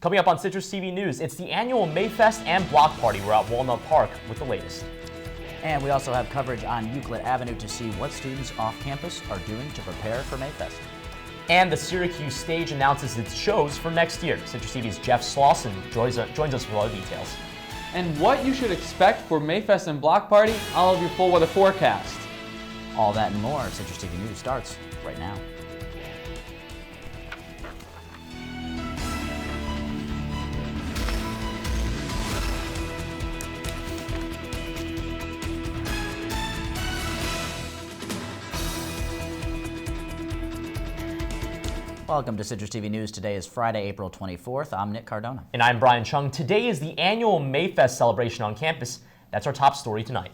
Coming up on Citrus TV News, it's the annual Mayfest and Block Party. We're at Walnut Park with the latest. And we also have coverage on Euclid Avenue to see what students off campus are doing to prepare for Mayfest. And the Syracuse stage announces its shows for next year. Citrus TV's Jeff Slauson joins us with all the details. And what you should expect for Mayfest and Block Party, all of your full weather forecast. All that and more. Citrus TV News starts right now. Welcome to Citrus TV News. Today is Friday, April 24th. I'm Nick Cardona. And I'm Brian Cheung. Today is the annual Mayfest celebration on campus. That's our top story tonight.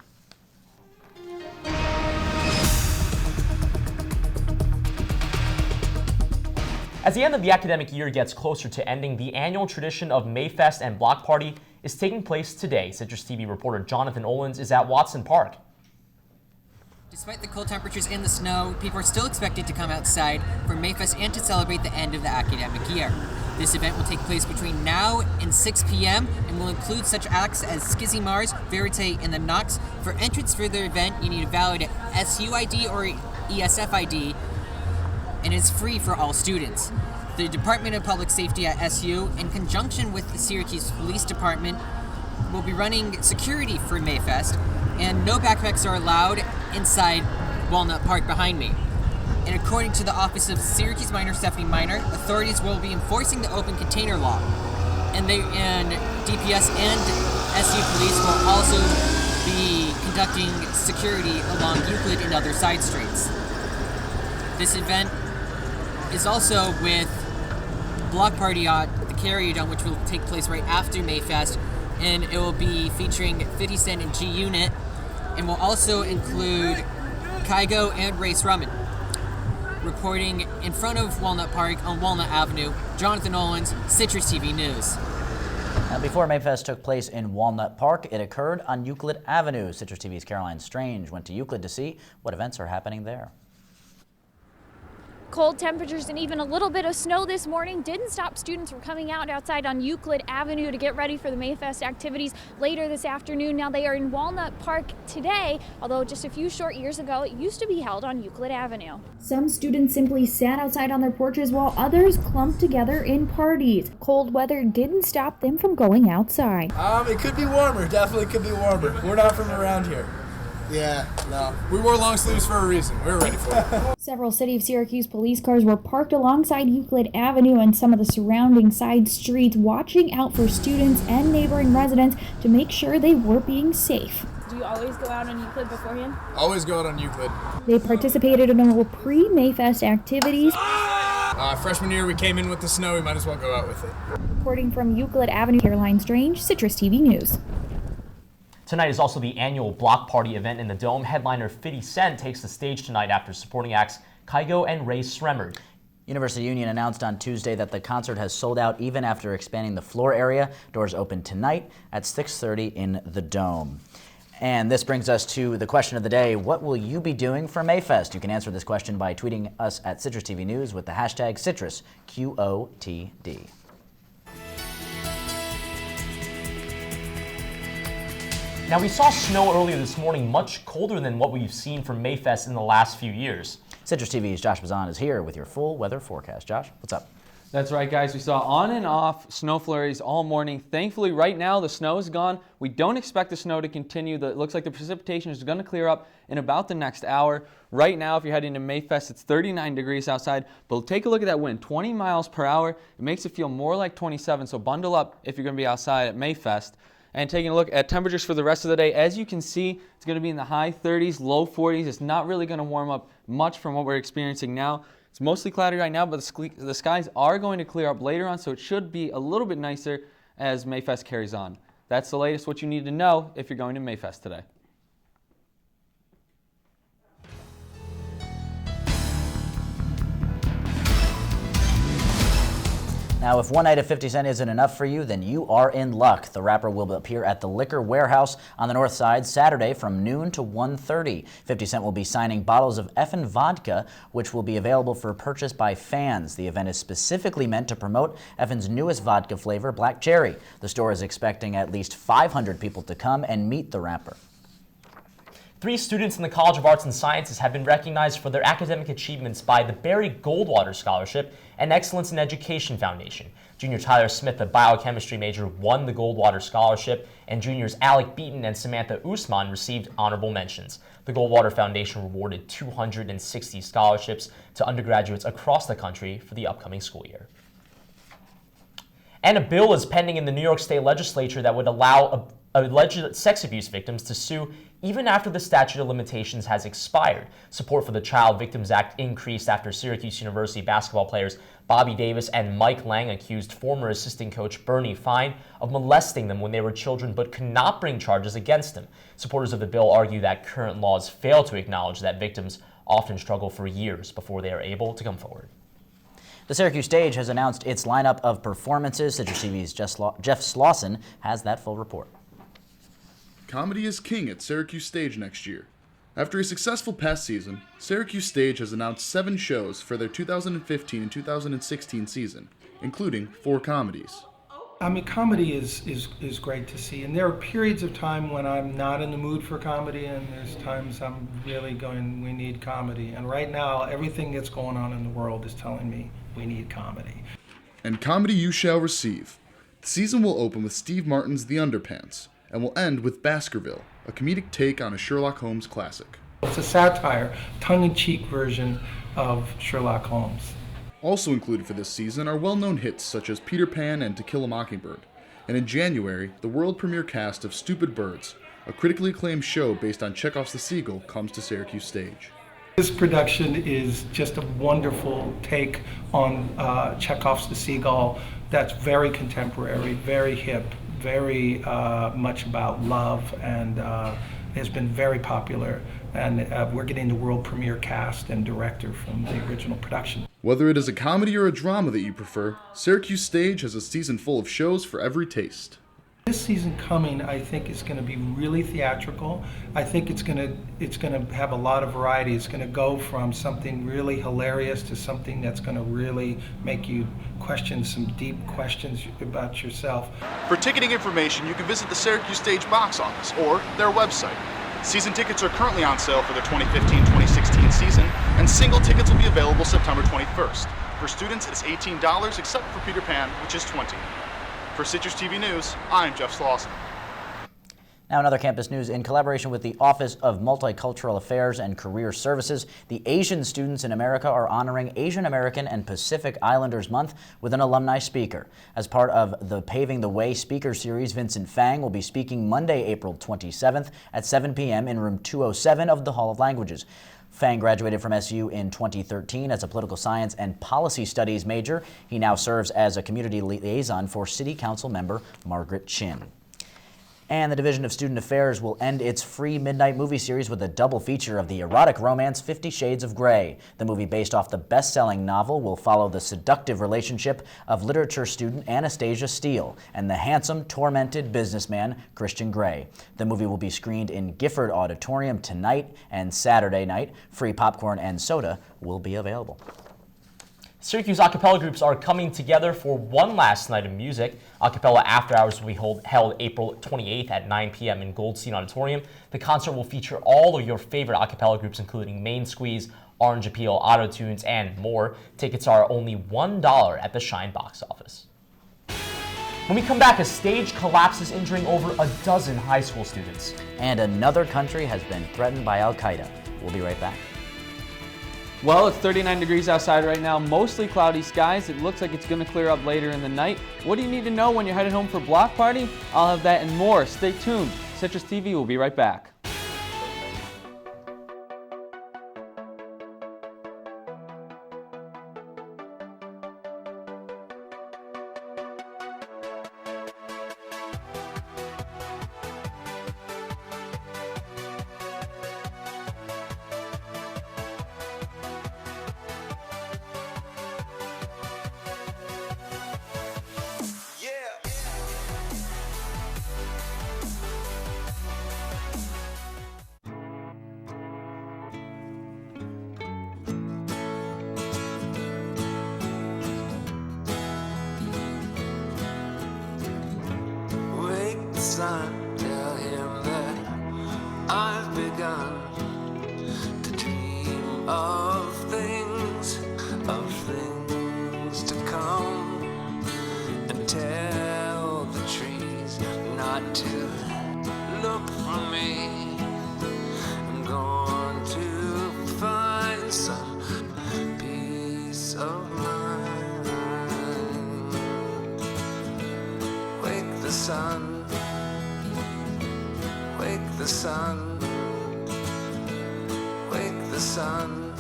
As the end of the academic year gets closer to ending, the annual tradition of Mayfest and Block Party is taking place today. Citrus TV reporter Jon Olens is at Watson Park. Despite the cold temperatures and the snow, people are still expected to come outside for Mayfest and to celebrate the end of the academic year. This event will take place between now and 6 p.m. and will include such acts as Skizzy Mars, Verite, and the Knox. For entrance for the event, you need a valid SU ID or ESF ID, and it's free for all students. The Department of Public Safety at SU, in conjunction with the Syracuse Police Department, will be running security for Mayfest, and no backpacks are allowed inside Walnut Park behind me. And according to the Office of Syracuse Minor Stephanie Minor, authorities will be enforcing the open container law. And DPS and SU police will also be conducting security along Euclid and other side streets. This event is also with Block Party at the Carrier Dome, which will take place right after Mayfest, and it will be featuring 50 Cent and G Unit, and will also include Kygo and Ray Srumman. Reporting in front of Walnut Park on Walnut Avenue, Jon Olens, Citrus TV News. Now, before Mayfest took place in Walnut Park, it occurred on Euclid Avenue. Citrus TV's Caroline Strange went to Euclid to see what events are happening there. Cold temperatures and even a little bit of snow this morning didn't stop students from coming out outside on Euclid Avenue to get ready for the Mayfest activities later this afternoon. Now they are in Walnut Park today, although just a few short years ago it used to be held on Euclid Avenue. Some students simply sat outside on their porches while others clumped together in parties. Cold weather didn't stop them from going outside. It could be warmer, definitely could be warmer. We're not from around here. Yeah, no. We wore long sleeves for a reason. We were ready for it. Several City of Syracuse police cars were parked alongside Euclid Avenue and some of the surrounding side streets, watching out for students and neighboring residents to make sure they were being safe. Do you always go out on Euclid beforehand? Always go out on Euclid. They participated in all pre-Mayfest activities. Freshman year, we came in with the snow. We might as well go out with it. Reporting from Euclid Avenue, Caroline Strange, Citrus TV News. Tonight is also the annual Block Party event in the Dome. Headliner 50 Cent takes the stage tonight after supporting acts Kygo and Ray Srumman. University Union announced on Tuesday that the concert has sold out even after expanding the floor area. Doors open tonight at 6:30 in the Dome. And this brings us to the question of the day. What will you be doing for Mayfest? You can answer this question by tweeting us at Citrus TV News with the hashtag CitrusQOTD. Now, we saw snow earlier this morning, much colder than what we've seen from Mayfest in the last few years. Citrus TV's Josh Bazan is here with your full weather forecast. Josh, what's up? That's right, guys. We saw on and off snow flurries all morning. Thankfully, right now, the snow is gone. We don't expect the snow to continue. It looks like the precipitation is going to clear up in about the next hour. Right now, if you're heading to Mayfest, it's 39 degrees outside. But take a look at that wind, 20 miles per hour. It makes it feel more like 27, so bundle up if you're going to be outside at Mayfest. And taking a look at temperatures for the rest of the day, as you can see, it's going to be in the high 30s, low 40s. It's not really going to warm up much from what we're experiencing now. It's mostly cloudy right now, but the skies are going to clear up later on, so it should be a little bit nicer as Mayfest carries on. That's the latest, what you need to know if you're going to Mayfest today. Now, if one night of 50 Cent isn't enough for you, then you are in luck. The rapper will appear at the Liquor Warehouse on the North Side Saturday from noon to 1:30. 50 Cent will be signing bottles of effin' vodka, which will be available for purchase by fans. The event is specifically meant to promote Effin's newest vodka flavor, Black Cherry. The store is expecting at least 500 people to come and meet the rapper. 3 students in the College of Arts and Sciences have been recognized for their academic achievements by the Barry Goldwater Scholarship and Excellence in Education Foundation. Junior Tyler Smith, a biochemistry major, won the Goldwater Scholarship, and juniors Alec Beaton and Samantha Usman received honorable mentions. The Goldwater Foundation rewarded 260 scholarships to undergraduates across the country for the upcoming school year. And a bill is pending in the New York State Legislature that would allow alleged sex abuse victims to sue even after the statute of limitations has expired. Support for the Child Victims Act increased after Syracuse University basketball players Bobby Davis and Mike Lang accused former assistant coach Bernie Fine of molesting them when they were children but could not bring charges against them. Supporters of the bill argue that current laws fail to acknowledge that victims often struggle for years before they are able to come forward. The Syracuse Stage has announced its lineup of performances. CitrusTV's Jeff Slauson has that full report. Comedy is king at Syracuse Stage next year. After a successful past season, Syracuse Stage has announced 7 shows for their 2015 and 2016 season, including 4 comedies. I mean, comedy is great to see, and there are periods of time when I'm not in the mood for comedy, and there's times I'm really going, we need comedy. And right now, everything that's going on in the world is telling me we need comedy. And comedy you shall receive. The season will open with Steve Martin's The Underpants, and will end with Baskerville, a comedic take on a Sherlock Holmes classic. It's a satire, tongue-in-cheek version of Sherlock Holmes. Also included for this season are well-known hits such as Peter Pan and To Kill a Mockingbird. And in January, the world premiere cast of Stupid Birds, a critically acclaimed show based on Chekhov's The Seagull, comes to Syracuse Stage. This production is just a wonderful take on Chekhov's The Seagull that's very contemporary, very hip, very much about love, and has been very popular. And we're getting the world premiere cast and director from the original production. Whether it is a comedy or a drama that you prefer, Syracuse Stage has a season full of shows for every taste. This season coming, I think, is going to be really theatrical. I think it's going to have a lot of variety. It's going to go from something really hilarious to something that's going to really make you question some deep questions about yourself. For ticketing information, you can visit the Syracuse Stage box office or their website. Season tickets are currently on sale for the 2015-2016 season, and single tickets will be available September 21st. For students, it's $18, except for Peter Pan, which is $20. For CitrusTV News, I'm Jeff Slauson. Now another campus news. In collaboration with the Office of Multicultural Affairs and Career Services, the Asian students in America are honoring Asian American and Pacific Islanders Month with an alumni speaker. As part of the Paving the Way speaker series, Vincent Fang will be speaking Monday, April 27th at 7 p.m. in room 207 of the Hall of Languages. Fang graduated from SU in 2013 as a political science and policy studies major. He now serves as a community liaison for City Council member Margaret Chin. And the Division of Student Affairs will end its free midnight movie series with a double feature of the erotic romance 50 Shades of Grey. The movie, based off the best-selling novel, will follow the seductive relationship of literature student Anastasia Steele and the handsome, tormented businessman Christian Grey. The movie will be screened in Gifford Auditorium tonight and Saturday night. Free popcorn and soda will be available. Syracuse a cappella groups are coming together for one last night of music. A cappella After Hours will be held April 28th at 9 p.m. in Goldstein Auditorium. The concert will feature all of your favorite a cappella groups, including Main Squeeze, Orange Appeal, Auto Tunes, and more. Tickets are only $1 at the Shine box office. When we come back, a stage collapses, injuring over a dozen high school students. And another country has been threatened by Al-Qaeda. We'll be right back. Well, it's 39 degrees outside right now, mostly cloudy skies. It looks like it's going to clear up later in the night. What do you need to know when you're headed home for block party? I'll have that and more. Stay tuned. Citrus TV will be right back. sun, tell him that I've begun to dream of things to come, and tell the trees not to look for me. I'm going to find some peace of mind. Wake the sun, wake the sun, wake the sun,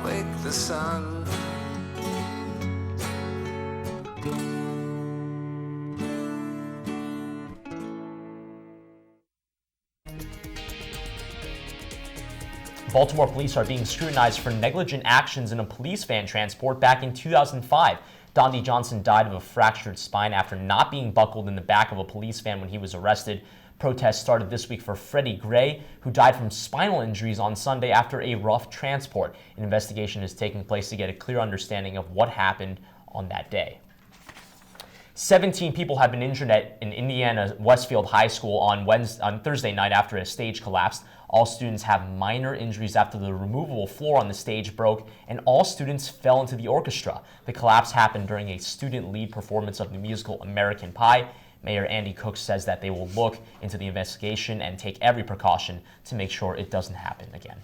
wake the sun. Baltimore police are being scrutinized for negligent actions in a police van transport back in 2005. Dondi Johnson died of a fractured spine after not being buckled in the back of a police van when he was arrested. Protests started this week for Freddie Gray, who died from spinal injuries on Sunday after a rough transport. An investigation is taking place to get a clear understanding of what happened on that day. 17 people have been injured in Indiana Westfield High School on Thursday night after a stage collapsed. All students have minor injuries after the removable floor on the stage broke, and all students fell into the orchestra. The collapse happened during a student lead performance of the musical American Pie. Mayor Andy Cook says that they will look into the investigation and take every precaution to make sure it doesn't happen again.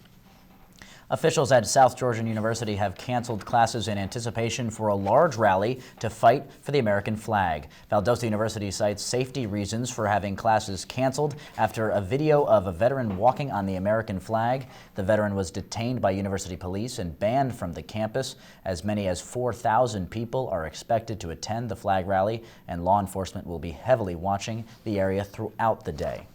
Officials at South Georgian University have canceled classes in anticipation for a large rally to fight for the American flag. Valdosta University cites safety reasons for having classes canceled after a video of a veteran walking on the American flag. The veteran was detained by university police and banned from the campus. As many as 4,000 people are expected to attend the flag rally, and law enforcement will be heavily watching the area throughout the day.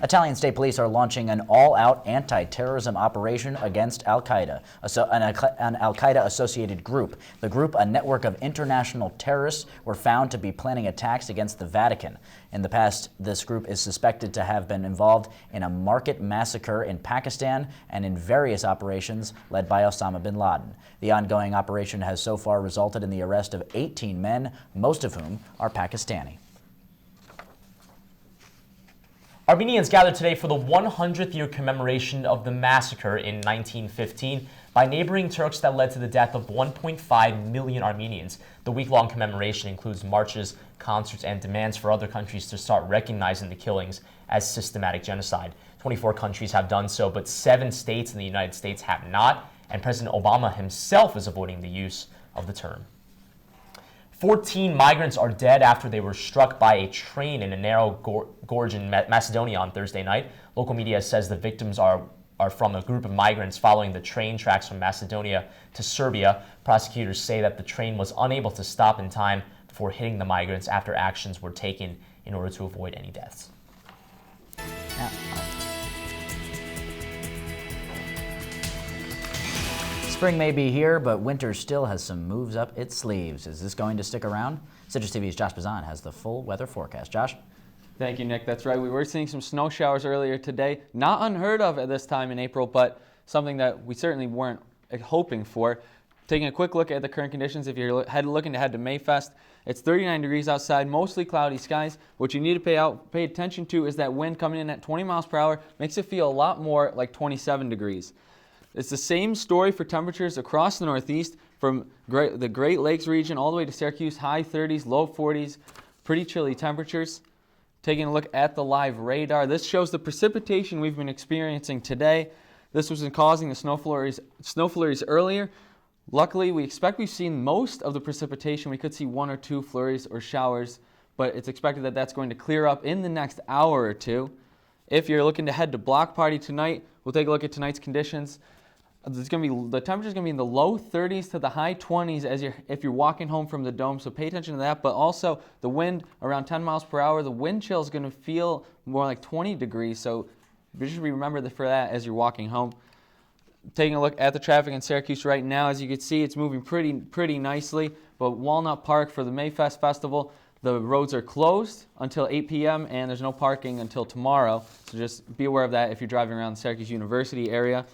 Italian state police are launching an all-out anti-terrorism operation against Al-Qaeda, an Al-Qaeda-associated group. The group, a network of international terrorists, were found to be planning attacks against the Vatican. In the past, this group is suspected to have been involved in a market massacre in Pakistan and in various operations led by Osama bin Laden. The ongoing operation has so far resulted in the arrest of 18 men, most of whom are Pakistani. Armenians gathered today for the 100th year commemoration of the massacre in 1915 by neighboring Turks that led to the death of 1.5 million Armenians. The week-long commemoration includes marches, concerts, and demands for other countries to start recognizing the killings as systematic genocide. 24 countries have done so, but 7 states in the United States have not, and President Obama himself is avoiding the use of the term. 14 migrants are dead after they were struck by a train in a narrow gorge in Macedonia on Thursday night. Local media says the victims are from a group of migrants following the train tracks from Macedonia to Serbia. Prosecutors say that the train was unable to stop in time before hitting the migrants after actions were taken in order to avoid any deaths. Spring may be here, but winter still has some moves up its sleeves. Is this going to stick around? CitrusTV's Josh Bazan has the full weather forecast. Josh? Thank you, Nick. That's right. We were seeing some snow showers earlier today. Not unheard of at this time in April, but something that we certainly weren't hoping for. Taking a quick look at the current conditions, if you're looking to head to Mayfest, it's 39 degrees outside, mostly cloudy skies. What you need to pay attention to is that wind coming in at 20 miles per hour makes it feel a lot more like 27 degrees. It's the same story for temperatures across the Northeast, from the Great Lakes region all the way to Syracuse, high 30s, low 40s, pretty chilly temperatures. Taking a look at the live radar, this shows the precipitation we've been experiencing today. This was causing the snow flurries earlier. Luckily, we've seen most of the precipitation. We could see 1 or 2 flurries or showers, but it's expected that that's going to clear up in the next hour or two. If you're looking to head to Block Party tonight, we'll take a look at tonight's conditions. The temperature's going to be in the low 30s to the high 20s if you're walking home from the Dome, so pay attention to that. But also the wind around 10 miles per hour. The wind chill is going to feel more like 20 degrees, so just remember for that as you're walking home. Taking a look at the traffic in Syracuse right now, as you can see, it's moving pretty nicely. But Walnut Park for the Mayfest Festival, the roads are closed until 8 p.m. and there's no parking until tomorrow. So just be aware of that if you're driving around the Syracuse University area.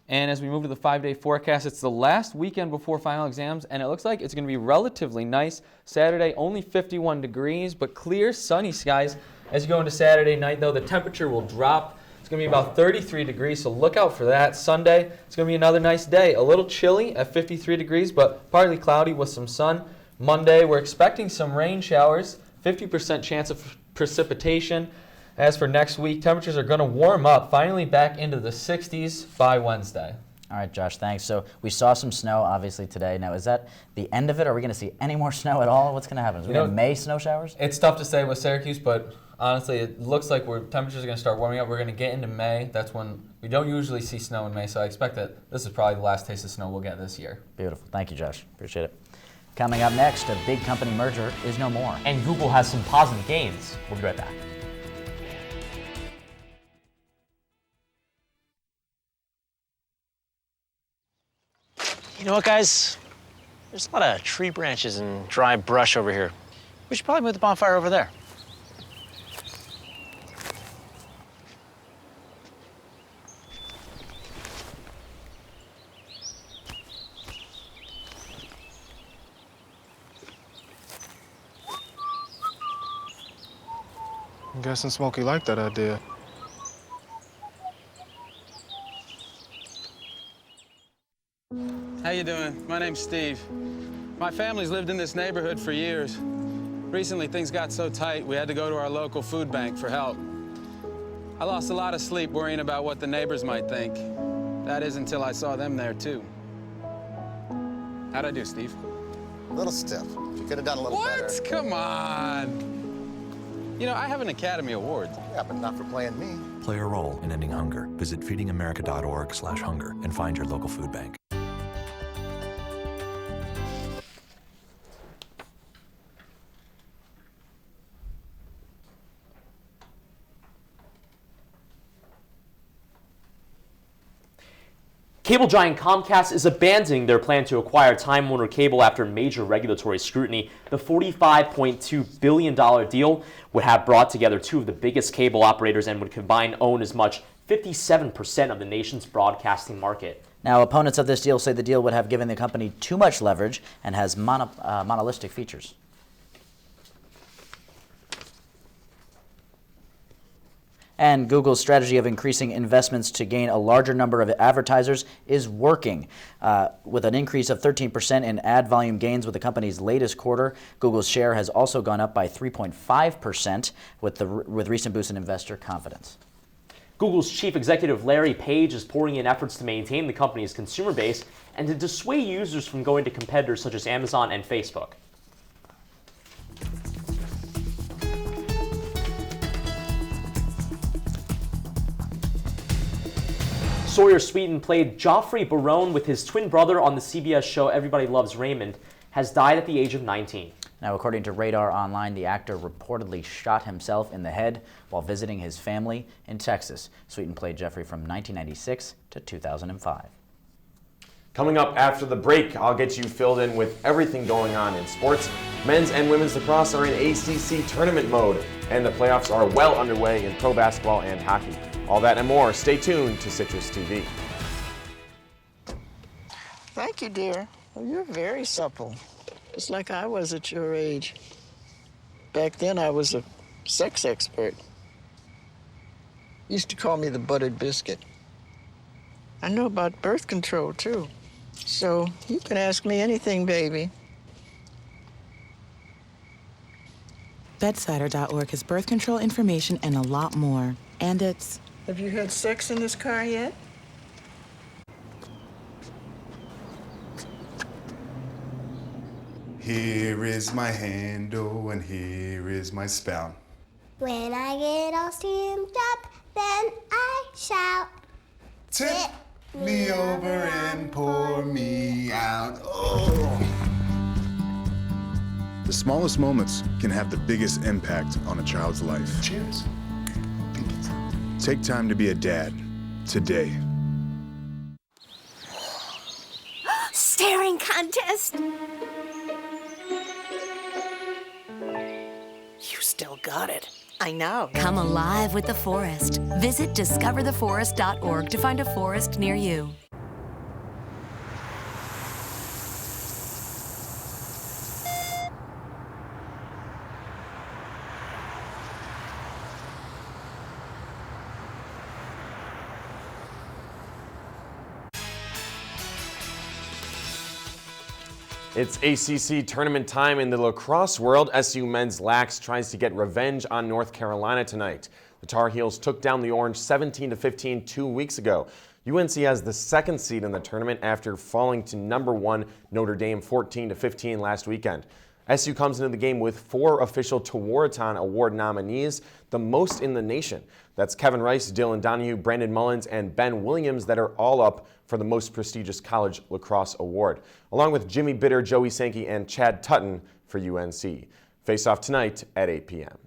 And as we move to the 5-day forecast, it's the last weekend before final exams, and it looks like it's going to be relatively nice. Saturday, only 51 degrees, but clear, sunny skies. As you go into Saturday night, though, the temperature will drop. It's going to be about 33 degrees, so look out for that. Sunday, it's going to be another nice day. A little chilly at 53 degrees, but partly cloudy with some sun. Monday, we're expecting some rain showers, 50% chance of precipitation. As for next week, temperatures are going to warm up, finally back into the 60s by Wednesday. All right, Josh, thanks. So we saw some snow, obviously, today. Now, is that the end of it? Are we going to see any more snow at all? What's going to happen? Is we going to May snow showers? It's tough to say with Syracuse, but honestly, it looks like temperatures are going to start warming up. We're going to get into May. That's when we don't usually see snow in May, so I expect that this is probably the last taste of snow we'll get this year. Beautiful. Thank you, Josh. Appreciate it. Coming up next, a big company merger is no more. And Google has some positive gains. We'll be right back. You know what, guys? There's a lot of tree branches and dry brush over here. We should probably move the bonfire over there. I'm guessing Smokey liked that idea. How you doing? My name's Steve. My family's lived in this neighborhood for years. Recently, things got so tight, we had to go to our local food bank for help. I lost a lot of sleep worrying about what the neighbors might think. That is until I saw them there, too. How'd I do, Steve? A little stiff. You could have done a little better. What? Come on. You know, I have an Academy Award. Yeah, but not for playing me. Play a role in ending hunger. Visit feedingamerica.org/hunger and find your local food bank. Cable giant Comcast is abandoning their plan to acquire Time Warner Cable after major regulatory scrutiny. The $45.2 billion deal would have brought together two of the biggest cable operators and would combine own as much 57% of the nation's broadcasting market. Now, opponents of this deal say the deal would have given the company too much leverage and has monopolistic features. And Google's strategy of increasing investments to gain a larger number of advertisers is working. With an increase of 13% in ad volume gains with the company's latest quarter, Google's share has also gone up by 3.5% with recent boosts in investor confidence. Google's chief executive Larry Page is pouring in efforts to maintain the company's consumer base and to dissuade users from going to competitors such as Amazon and Facebook. Sawyer Sweeten played Joffrey Barone with his twin brother on the CBS show Everybody Loves Raymond, has died at the age of 19. Now, according to Radar Online, the actor reportedly shot himself in the head while visiting his family in Texas. Sweeten played Jeffrey from 1996 to 2005. Coming up after the break, I'll get you filled in with everything going on in sports. Men's and women's lacrosse are in ACC tournament mode, and the playoffs are well underway in pro basketball and hockey. All that and more. Stay tuned to Citrus TV. Thank you, dear. Oh, you're very supple, just like I was at your age. Back then, I was a sex expert. Used to call me the buttered biscuit. I know about birth control, too. So you can ask me anything, baby. Bedsider.org has birth control information and a lot more. And it's... Have you had sex in this car yet? Here is my handle and here is my spout. When I get all steamed up, then I shout. Tip me over and pour me out. Oh. The smallest moments can have the biggest impact on a child's life. Cheers. Take time to be a dad today. Staring contest! You still got it. I know. Come alive with the forest. Visit discovertheforest.org to find a forest near you. It's ACC tournament time in the lacrosse world. SU men's Lax tries to get revenge on North Carolina tonight. The Tar Heels took down the Orange 17-15 2 weeks ago. UNC has the second seed in the tournament after falling to number 1 Notre Dame 14-15 last weekend. SU comes into the game with 4 official Tewaaraton Award nominees, the most in the nation. That's Kevin Rice, Dylan Donahue, Brandon Mullins, and Ben Williams that are all up for the most prestigious college lacrosse award, along with Jimmy Bitter, Joey Sankey, and Chad Tutton for UNC. Face off tonight at 8 p.m.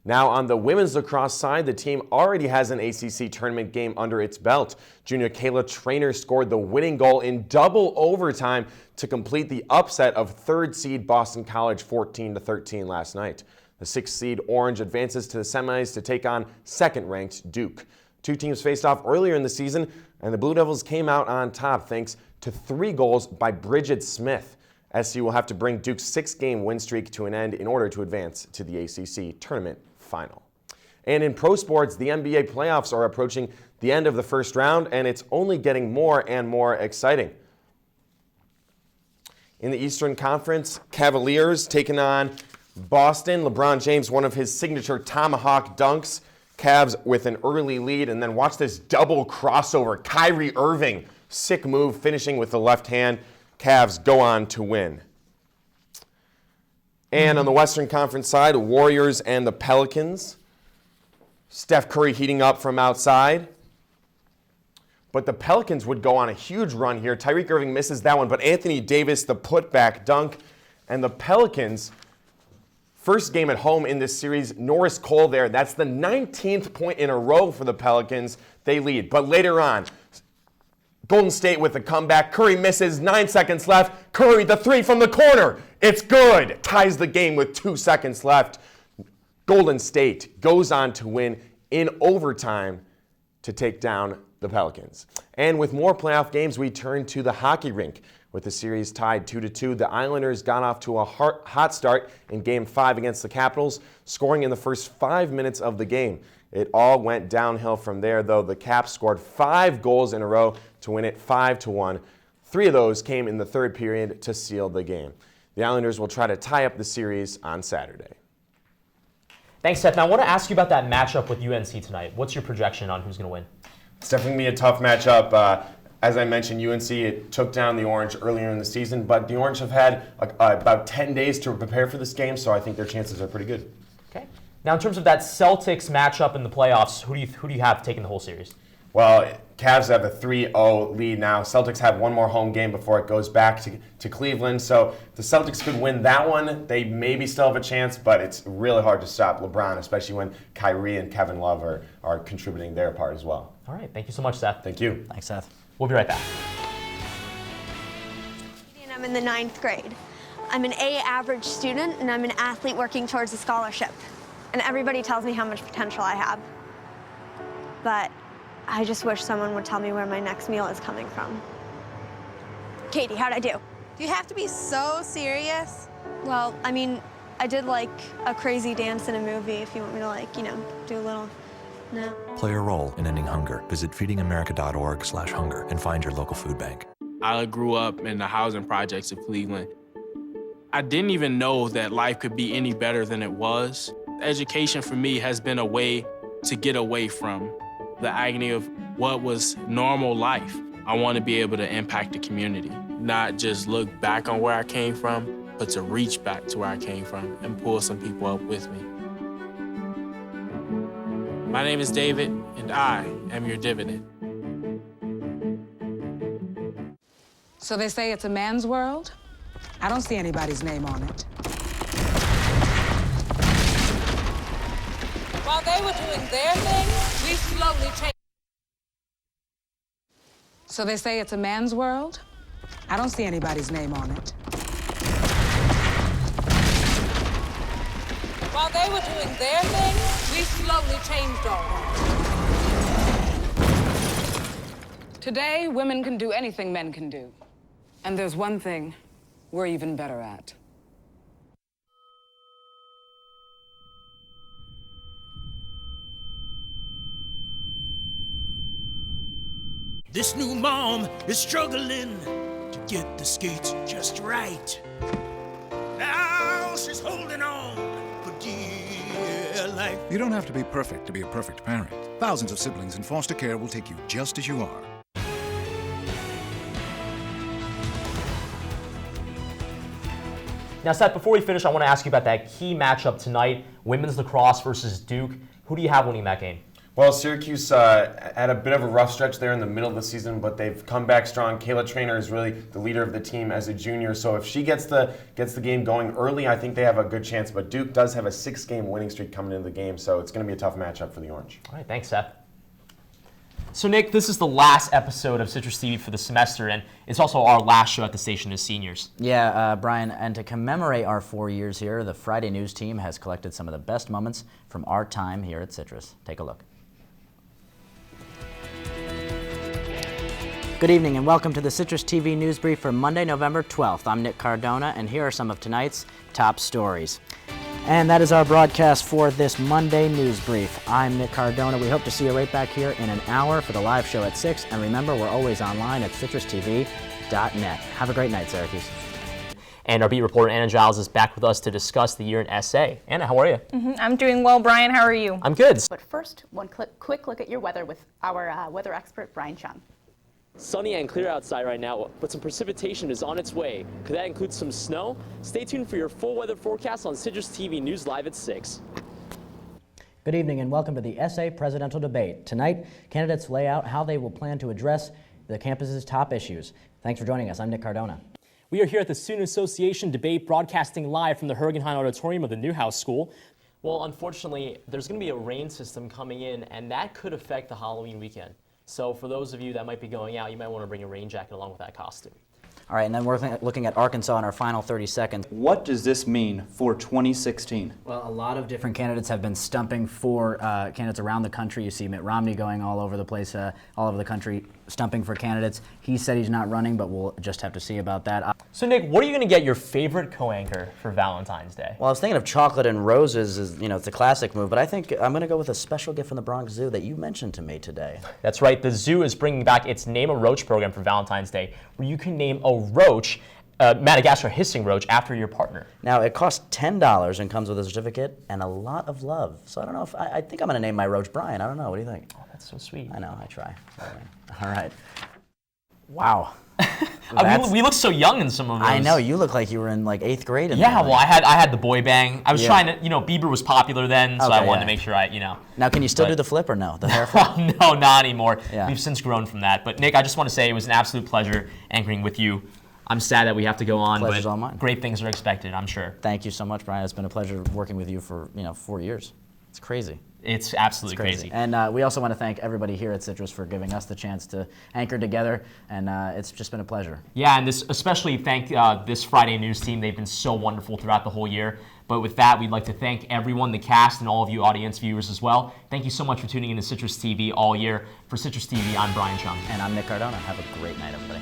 Now on the women's lacrosse side, the team already has an ACC tournament game under its belt. Junior Kayla Trainer scored the winning goal in double overtime to complete the upset of third seed Boston College 14-13 last night. The 6th seed Orange advances to the semis to take on second-ranked Duke. Two teams faced off earlier in the season, and the Blue Devils came out on top thanks to 3 goals by Bridget Smith. SU will have to bring Duke's 6-game win streak to an end in order to advance to the ACC tournament final. And in pro sports, the NBA playoffs are approaching the end of the first round, and it's only getting more and more exciting. In the Eastern Conference, Cavaliers taking on Boston. LeBron James, one of his signature tomahawk dunks. Cavs with an early lead, and then watch this double crossover. Kyrie Irving, sick move, finishing with the left hand. Cavs go on to win. And on the Western Conference side, Warriors and the Pelicans. Steph Curry heating up from outside. But the Pelicans would go on a huge run here. Tyreek Irving misses that one, but Anthony Davis, the putback dunk. And the Pelicans, first game at home in this series, Norris Cole there. That's the 19th point in a row for the Pelicans. They lead. But later on, Golden State with the comeback. Curry misses, 9 seconds left. Curry, the 3 from the corner. It's good. Ties the game with 2 seconds left. Golden State goes on to win in overtime to take down the Pelicans. And with more playoff games, we turn to the hockey rink. With the series tied 2-2, the Islanders got off to a hot start in Game 5 against the Capitals, scoring in the first 5 minutes of the game. It all went downhill from there, though. The Caps scored 5 goals in a row to win it 5-1. 3 of those came in the third period to seal the game. The Islanders will try to tie up the series on Saturday. Thanks, Seth. Now, I want to ask you about that matchup with UNC tonight. What's your projection on who's going to win? It's definitely going to be a tough matchup. As I mentioned, UNC it took down the Orange earlier in the season, but the Orange have had about 10 days to prepare for this game, so I think their chances are pretty good. Okay. Now, in terms of that Celtics matchup in the playoffs, who do you have taking the whole series? Well, Cavs have a 3-0 lead now. Celtics have one more home game before it goes back to Cleveland. So if the Celtics could win that one, they maybe still have a chance, but it's really hard to stop LeBron, especially when Kyrie and Kevin Love are contributing their part as well. All right. Thank you so much, Seth. Thank you. Thanks, Seth. We'll be right back. I'm in the 9th grade. I'm an A average student, and I'm an athlete working towards a scholarship. And everybody tells me how much potential I have. But I just wish someone would tell me where my next meal is coming from. Katie, how'd I do? Do you have to be so serious? Well, I mean, I did like a crazy dance in a movie if you want me to do a little, no. Play a role in ending hunger. Visit feedingamerica.org/hunger and find your local food bank. I grew up in the housing projects of Cleveland. I didn't even know that life could be any better than it was. Education for me has been a way to get away from the agony of what was normal life. I want to be able to impact the community, not just look back on where I came from, but to reach back to where I came from and pull some people up with me. My name is David, and I am your dividend. So they say it's a man's world? I don't see anybody's name on it. While they were doing their thing, we slowly changed. So they say it's a man's world? I don't see anybody's name on it. While they were doing their thing, we slowly changed ours. Today, women can do anything men can do. And there's one thing we're even better at. This new mom is struggling to get the skates just right. Now she's holding on for dear life. You don't have to be perfect to be a perfect parent. Thousands of siblings in foster care will take you just as you are. Now, Seth, before we finish, I want to ask you about that key matchup tonight, women's lacrosse versus Duke. Who do you have winning that game? Well, Syracuse had a bit of a rough stretch there in the middle of the season, but they've come back strong. Kayla Traynor is really the leader of the team as a junior, so if she gets the game going early, I think they have a good chance. But Duke does have a 6-game winning streak coming into the game, so it's going to be a tough matchup for the Orange. All right, thanks, Seth. So, Nick, this is the last episode of Citrus TV for the semester, and it's also our last show at the station as seniors. Yeah, Brian, and to commemorate our 4 years here, the Friday News team has collected some of the best moments from our time here at Citrus. Take a look. Good evening and welcome to the Citrus TV News Brief for Monday, November 12th. I'm Nick Cardona, and here are some of tonight's top stories. And that is our broadcast for this Monday News Brief. I'm Nick Cardona. We hope to see you right back here in an hour for the live show at 6. And remember, we're always online at CitrusTV.net. Have a great night, Syracuse. And our beat reporter, Anna Giles, is back with us to discuss the year in SA. Anna, how are you? I'm doing well, Brian. How are you? I'm good. But first, one quick look at your weather with our weather expert, Brian Cheung. Sunny and clear outside right now, but some precipitation is on its way. Could that include some snow? Stay tuned for your full weather forecast on Citrus TV News Live at 6. Good evening and welcome to the SA presidential debate. Tonight, candidates lay out how they will plan to address the campus's top issues. Thanks for joining us. I'm Nick Cardona. We are here at the Student Association debate, broadcasting live from the Hergenheim Auditorium of the Newhouse School. Well, unfortunately, there's going to be a rain system coming in, and that could affect the Halloween weekend. So for those of you that might be going out, you might want to bring a rain jacket along with that costume. All right, and then we're looking at Arkansas in our final 30 seconds. What does this mean for 2016? Well, a lot of different candidates have been stumping for candidates around the country. You see Mitt Romney going all over the place, all over the country, stumping for candidates. He said he's not running, but we'll just have to see about that. So, Nick, what are you going to get your favorite co-anchor for Valentine's Day? Well, I was thinking of chocolate and roses. It's a classic move, but I think I'm going to go with a special gift from the Bronx Zoo that you mentioned to me today. That's right. The zoo is bringing back its Name a Roach program for Valentine's Day, where you can name a roach, Madagascar hissing roach, after your partner. Now, it costs $10 and comes with a certificate and a lot of love. So I don't know if I think I'm going to name my roach Brian. I don't know. What do you think? Oh, that's so sweet. I know. I try. All right. Wow. We look so young in some of those. I know. You look like you were in like 8th grade. Yeah, well, I had the boy bang. I was trying to, Bieber was popular then, so I wanted to make sure Now, can you still do the flip or no? The hair flip? No, not anymore. Yeah. We've since grown from that. But Nick, I just want to say it was an absolute pleasure anchoring with you. I'm sad that we have to go on, Pleasure's but all mine. Great things are expected, I'm sure. Thank you so much, Brian. It's been a pleasure working with you for 4 years. It's crazy. It's absolutely crazy. And we also want to thank everybody here at Citrus for giving us the chance to anchor together, and it's just been a pleasure. Yeah, and especially thank this Friday News team. They've been so wonderful throughout the whole year. But with that, we'd like to thank everyone, the cast, and all of you audience viewers as well. Thank you so much for tuning in to Citrus TV all year. For Citrus TV, I'm Brian Cheung. And I'm Nick Cardona. Have a great night, everybody.